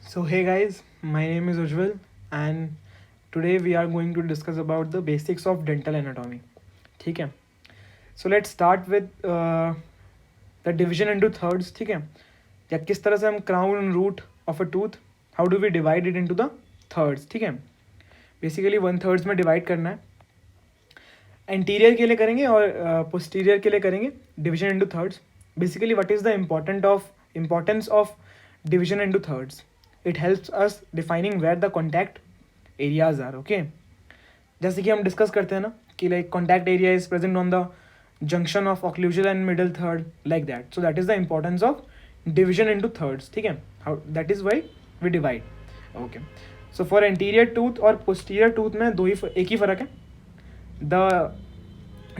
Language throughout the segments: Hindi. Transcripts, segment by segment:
So hey guys, my name is Ujjwal and today we are going to discuss about the basics of dental anatomy. ठीक है. So let's start with the division into thirds. ठीक है. या किस तरह से हम crown and root of a tooth, how do we divide it into the thirds. ठीक है. Basically 1/3 में divide करना है. Anterior के लिए करेंगे और posterior के लिए करेंगे division into thirds. Basically what is the importance of division into thirds. It helps us defining where the contact areas are. Okay, जैसे कि हम डिस्कस करते हैं ना कि like contact area is present on the junction of occlusal and middle third, like that. So that is the importance of division into thirds. ठीक है, how that is why we divide. Okay, so for anterior tooth और posterior tooth में एक ही फ़र्क है. The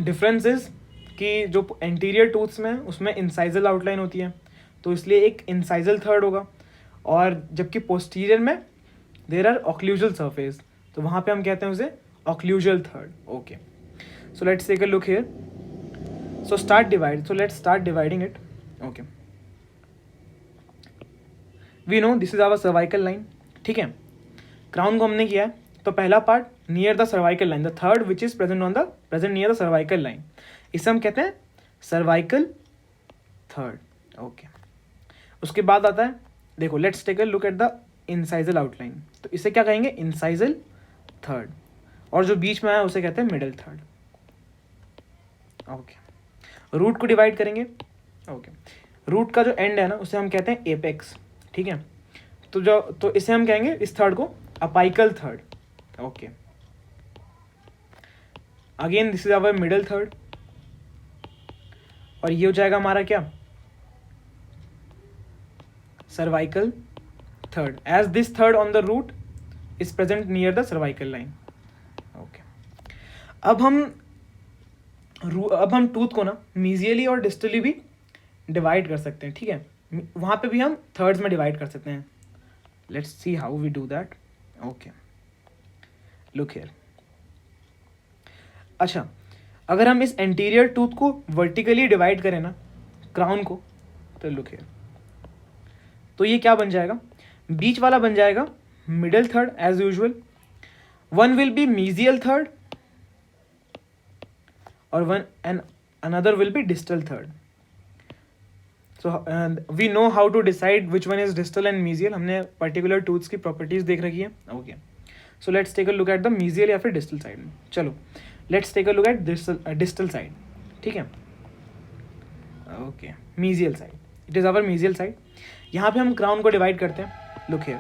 difference is कि जो anterior tooths में उसमें incisal outline होती है, तो इसलिए एक incisal third होगा, और जबकि पोस्टीरियर में देर आर ऑक्लूजल सरफेस, तो वहाँ पे हम कहते हैं उसे occlusal third. Okay, so let's take a look here. So let's start dividing it. Okay, we know this is our cervical line. ठीक है, क्राउन को हमने किया है, तो पहला part near the cervical line, the third which is present near the cervical line, इसे हम कहते हैं सर्वाइकल थर्ड. ओके, उसके बाद आता है, देखो let's take a look at the incisal outline, तो इसे क्या कहेंगे, इंसाइजल थर्ड, और जो बीच में आया उसे कहते हैं मिडल थर्ड. ओके, रूट को डिवाइड करेंगे. ओके, रूट का जो एंड है ना उसे हम कहते हैं एपेक्स. ठीक है, तो इसे हम कहेंगे इस थर्ड को apical third. Okay, again this is our middle third, और ये हो जाएगा हमारा क्या, cervical third, as this third on the root is present near the cervical line. Okay, अब हम टूथ को ना मीजियली और डिस्टली भी डिवाइड कर सकते हैं. ठीक है, वहाँ पे भी हम थर्ड्स में डिवाइड कर सकते हैं. Let's see how we do that. Okay, look here. अच्छा, अगर हम इस एंटीरियर टूथ को वर्टिकली डिवाइड करें ना क्राउन को, तो लुक हियर, तो ये क्या बन जाएगा, बीच वाला बन जाएगा middle third as usual. One will be mesial third और one and another will be distal third. So we know how to decide which one is distal and mesial. हमने पर्टिकुलर टूथ्स की प्रॉपर्टीज देख रखी है. Okay, so let's take a look at the mesial या फिर डिस्टल साइड. चलो let's take a look at distal side. ठीक है, okay, mesial side, it is our mesial side. यहाँ पे हम क्राउन को डिवाइड करते हैं. लुक हियर,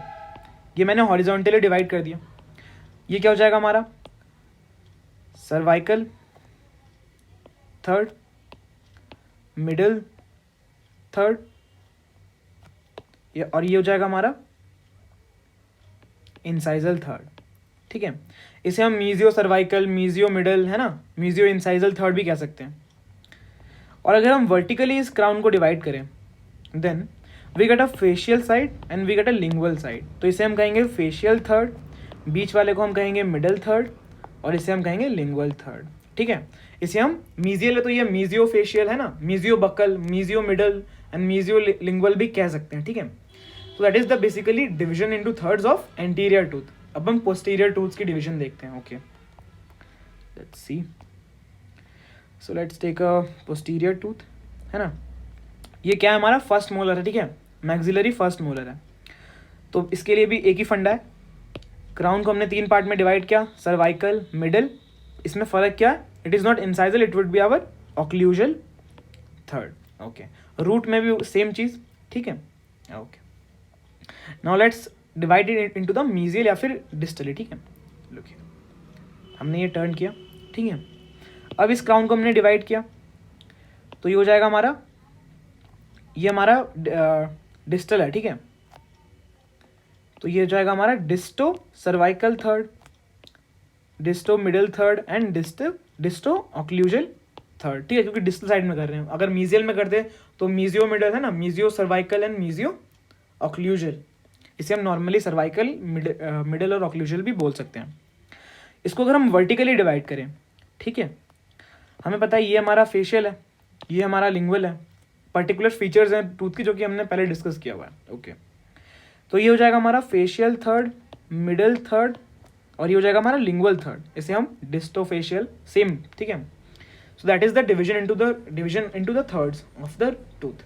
ये मैंने हॉरिजॉन्टली डिवाइड कर दिया. ये क्या हो जाएगा हमारा, सर्वाइकल थर्ड, मिडल थर्ड, और ये हो जाएगा हमारा इंसाइजल थर्ड. ठीक है, इसे हम मीजियो सर्वाइकल, मीजियो मिडल, है ना, मीजियो इंसाइजल थर्ड भी कह सकते हैं. और अगर हम वर्टिकली इस क्राउन को डिवाइड करें, then we get a facial side and we get a lingual side. तो इसे हम कहेंगे फेशियल थर्ड, बीच वाले को हम कहेंगे मिडल थर्ड, और इसे हम कहेंगे लिंगुअल थर्ड. ठीक है, इसे हम मीजियल है तो ये मीजियो फेशियल है ना, mesio buccal, mesio middle and mesio lingual भी कह सकते हैं. ठीक है, तो that is the basically division into thirds of anterior tooth. अब हम पोस्टीरियर टूथ्स की डिविजन देखते हैं. Okay, let's see. So let's take a posterior tooth, है ना, ये क्या है हमारा, फर्स्ट मोलर है. ठीक है, मैक्सिलरी फर्स्ट मोलर है. तो इसके लिए भी एक ही फंडा है. क्राउन को हमने 3 पार्ट में डिवाइड किया, सर्वाइकल, मिडल. इसमें फ़र्क क्या है, it is not incisal, it would be our occlusal third. Okay, root में भी सेम चीज़. ठीक है, okay, now let's divide it into the mesial या फिर डिस्टली. ठीक है, लुक हियर, हमने ये टर्न किया. ठीक है, अब इस क्राउन को हमने डिवाइड किया, तो ये हो जाएगा हमारा, ये हमारा डिस्टल है. ठीक है, तो ये हो जाएगा हमारा disto cervical third, disto middle third and disto occlusal third. ठीक है, क्योंकि डिस्टल साइड में कर रहे हैं. अगर मीजियल में करते तो मीजियो मिडल है ना, मीजियो सर्वाइकल एंड मीजियो ऑक्लूजल. इसे हम नॉर्मली सर्वाइकल, मिडल और ऑक्लूजल भी बोल सकते हैं. इसको अगर हम वर्टिकली डिवाइड करें, ठीक है, हमें पता है ये हमारा फेशियल है, ये हमारा लिंगुअल है. पर्टिकुलर फीचर्स हैं टूथ की जो कि हमने पहले डिस्कस किया हुआ है. ओके, तो ये हो जाएगा हमारा फेशियल थर्ड, मिडल थर्ड, और ये हो जाएगा हमारा लिंगुअल थर्ड, इसे हम डिस्टोफेशियल सेम, ठीक है। So that is the division into the thirds of the tooth.